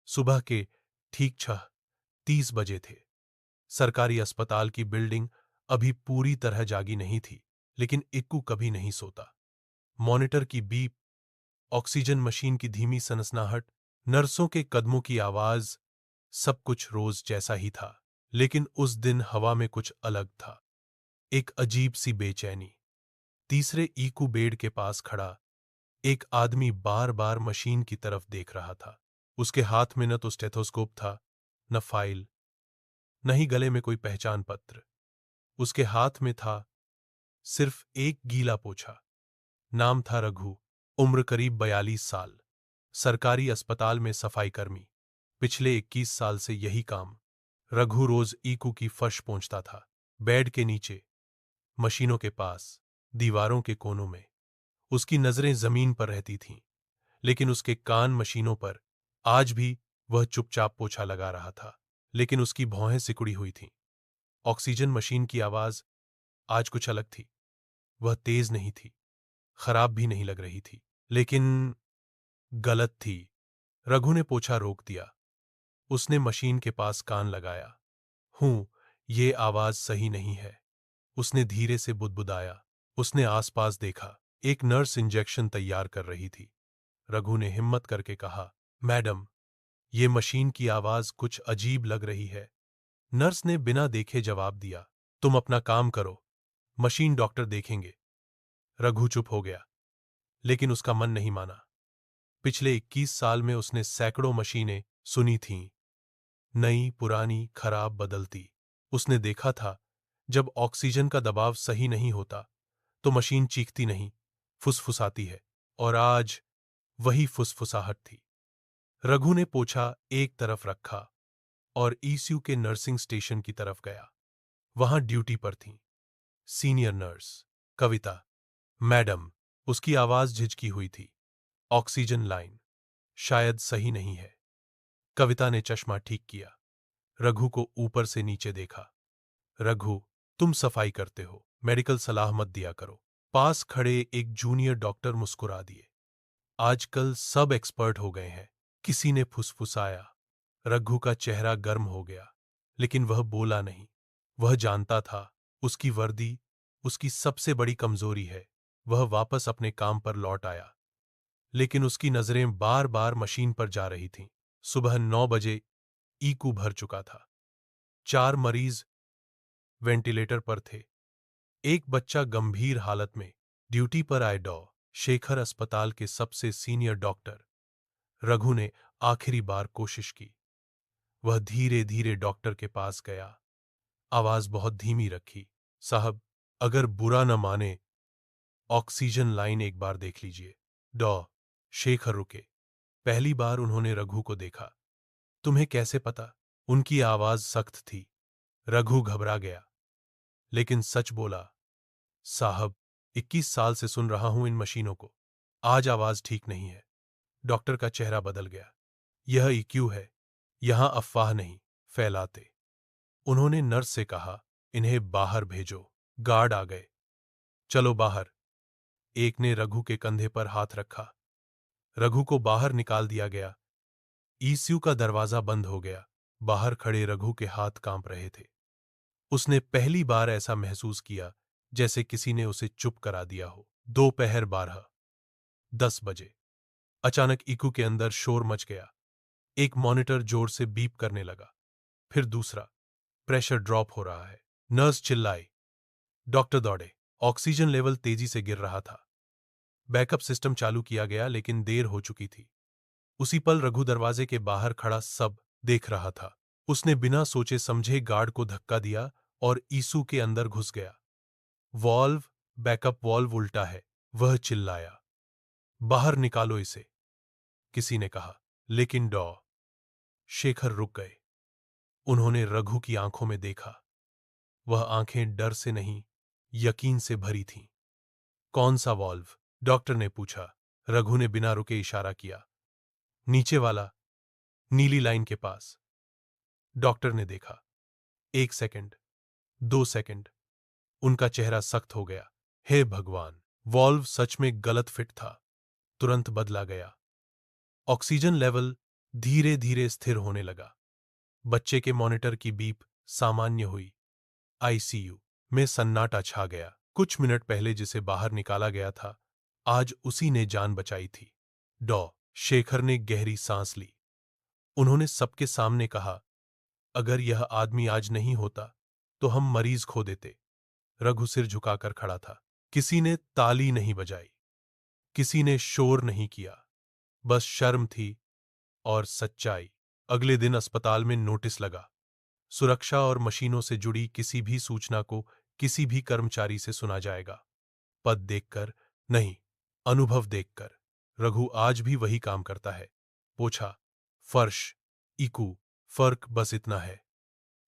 सुबह के ठीक 6:30 बजे थे। सरकारी अस्पताल की बिल्डिंग अभी पूरी तरह जागी नहीं थी, लेकिन इक्कू कभी नहीं सोता। मॉनिटर की बीप, ऑक्सीजन मशीन की धीमी सनसनाहट, नर्सों के कदमों की आवाज, सब कुछ रोज जैसा ही था। लेकिन उस दिन हवा में कुछ अलग था, एक अजीब सी बेचैनी। तीसरे इक्कू बेड के पास खड़ा एक आदमी बार बार मशीन की तरफ देख रहा था। उसके हाथ में न तो स्टेथोस्कोप था, न फाइल, न ही गले में कोई पहचान पत्र। उसके हाथ में था सिर्फ एक गीला पोछा। नाम था रघु, उम्र करीब 42 साल, सरकारी अस्पताल में सफाई कर्मी। पिछले 21 साल से यही काम। रघु रोज इक्कू की फर्श पोंछता था, बेड के नीचे, मशीनों के पास, दीवारों के कोनों में। उसकी नजरें जमीन पर रहती थीं, लेकिन उसके कान मशीनों पर। आज भी वह चुपचाप पोछा लगा रहा था, लेकिन उसकी भौहें सिकुड़ी हुई थीं। ऑक्सीजन मशीन की आवाज आज कुछ अलग थी। वह तेज नहीं थी, खराब भी नहीं लग रही थी, लेकिन गलत थी। रघु ने पोछा रोक दिया। उसने मशीन के पास कान लगाया। हूं, ये आवाज सही नहीं है, उसने धीरे से बुदबुदाया। उसने आसपास देखा, एक नर्स इंजेक्शन तैयार कर रही थी। रघु ने हिम्मत करके कहा, मैडम, ये मशीन की आवाज कुछ अजीब लग रही है। नर्स ने बिना देखे जवाब दिया, तुम अपना काम करो, मशीन डॉक्टर देखेंगे। रघु चुप हो गया, लेकिन उसका मन नहीं माना। पिछले 21 साल में उसने सैकड़ों मशीनें सुनी थीं, नई, पुरानी, खराब, बदलती। उसने देखा था, जब ऑक्सीजन का दबाव सही नहीं होता तो मशीन चीखती नहीं, फुसफुसाती है। और आज वही फुसफुसाहट थी। रघु ने पोछा एक तरफ रखा और ईसीयू के नर्सिंग स्टेशन की तरफ गया। वहां ड्यूटी पर थीं सीनियर नर्स कविता। मैडम, उसकी आवाज झिझकी हुई थी। ऑक्सीजन लाइन शायद सही नहीं है। कविता ने चश्मा ठीक किया, रघु को ऊपर से नीचे देखा। रघु, तुम सफाई करते हो, मेडिकल सलाह मत दिया करो। पास खड़े एक जूनियर डॉक्टर मुस्कुरा दिए। आजकल सब एक्सपर्ट हो गए हैं, किसी ने फुसफुसाया। रघु का चेहरा गर्म हो गया, लेकिन वह बोला नहीं। वह जानता था, उसकी वर्दी उसकी सबसे बड़ी कमजोरी है। वह वापस अपने काम पर लौट आया, लेकिन उसकी नजरें बार बार मशीन पर जा रही थीं। सुबह 9 बजे इक्कू भर चुका था। 4 मरीज वेंटिलेटर पर थे। एक बच्चा गंभीर हालत में। ड्यूटी पर आए डॉ. शेखर, अस्पताल के सबसे सीनियर डॉक्टर। रघु ने आखिरी बार कोशिश की। वह धीरे धीरे डॉक्टर के पास गया, आवाज बहुत धीमी रखी। साहब, अगर बुरा न माने, ऑक्सीजन लाइन एक बार देख लीजिए। डॉ. शेखर रुके। पहली बार उन्होंने रघु को देखा। तुम्हें कैसे पता? उनकी आवाज सख्त थी। रघु घबरा गया, लेकिन सच बोला, साहब, 21 साल से सुन रहा हूं इन मशीनों को। आज आवाज ठीक नहीं है। डॉक्टर का चेहरा बदल गया। यह ईक्यू है, यहां अफवाह नहीं फैलाते। उन्होंने नर्स से कहा, इन्हें बाहर भेजो। गार्ड आ गए। चलो बाहर। एक ने रघु के कंधे पर हाथ रखा। रघु को बाहर निकाल दिया गया। ईसीयू का दरवाजा बंद हो गया। बाहर खड़े रघु के हाथ कांप रहे थे। उसने पहली बार ऐसा महसूस किया जैसे किसी ने उसे चुप करा दिया हो। दोपहर 12:10 बजे अचानक इक्कू के अंदर शोर मच गया। एक मॉनिटर जोर से बीप करने लगा, फिर दूसरा। प्रेशर ड्रॉप हो रहा है। नर्स चिल्लाई। डॉक्टर दौड़े। ऑक्सीजन लेवल तेजी से गिर रहा था। बैकअप सिस्टम चालू किया गया, लेकिन देर हो चुकी थी। उसी पल रघु दरवाजे के बाहर खड़ा सब देख रहा था। उसने बिना सोचे समझे गार्ड को धक्का दिया और ईसू के अंदर घुस गया। वॉल्व, बैकअप वॉल्व उल्टा है, वह चिल्लाया। बाहर निकालो इसे, किसी ने कहा, लेकिन डॉ. शेखर रुक गए। उन्होंने रघु की आंखों में देखा। वह आंखें डर से नहीं, यकीन से भरी थीं। कौन सा वॉल्व? डॉक्टर ने पूछा। रघु ने बिना रुके इशारा किया। नीचे वाला, नीली लाइन के पास। डॉक्टर ने देखा। 1 सेकंड, 2 सेकंड। उनका चेहरा सख्त हो गया। हे भगवान! वॉल्व सच में गलत फिट था। तुरंत बदला गया। ऑक्सीजन लेवल धीरे धीरे स्थिर होने लगा। बच्चे के मॉनिटर की बीप सामान्य हुई। आईसीयू में सन्नाटा छा गया। कुछ मिनट पहले जिसे बाहर निकाला गया था, आज उसी ने जान बचाई थी। डॉ शेखर ने गहरी सांस ली। उन्होंने सबके सामने कहा, अगर यह आदमी आज नहीं होता तो हम मरीज खो देते। रघु सिर झुकाकर खड़ा था। किसी ने ताली नहीं बजाई, किसी ने शोर नहीं किया, बस शर्म थी और सच्चाई। अगले दिन अस्पताल में नोटिस लगा, सुरक्षा और मशीनों से जुड़ी किसी भी सूचना को किसी भी कर्मचारी से सुना जाएगा। पद देखकर नहीं, अनुभव देखकर। रघु आज भी वही काम करता है। पोछा, फर्श, इकू, फर्क बस इतना है।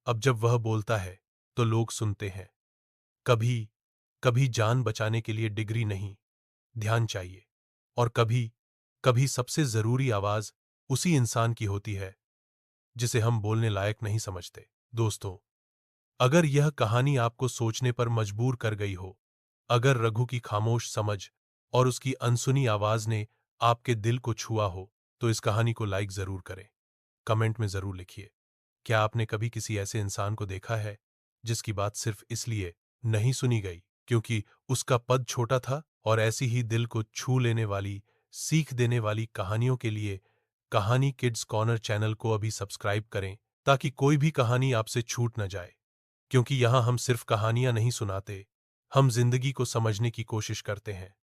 अब जब वह बोलता है तो लोग सुनते हैं। कभी कभी जान बचाने के लिए डिग्री नहीं, ध्यान चाहिए। और कभी कभी सबसे जरूरी आवाज उसी इंसान की होती है जिसे हम बोलने लायक नहीं समझते। दोस्तों, अगर यह कहानी आपको सोचने पर मजबूर कर गई हो, अगर रघु की खामोश समझ और उसकी अनसुनी आवाज ने आपके दिल को छुआ हो, तो इस कहानी को लाइक जरूर करें। कमेंट में जरूर लिखिए, क्या आपने कभी किसी ऐसे इंसान को देखा है जिसकी बात सिर्फ इसलिए नहीं सुनी गई क्योंकि उसका पद छोटा था? और ऐसी ही दिल को छू लेने वाली, सीख देने वाली कहानियों के लिए कहानी किड्स कॉर्नर चैनल को अभी सब्सक्राइब करें, ताकि कोई भी कहानी आपसे छूट न जाए। क्योंकि यहां हम सिर्फ कहानियां नहीं सुनाते, हम जिंदगी को समझने की कोशिश करते हैं।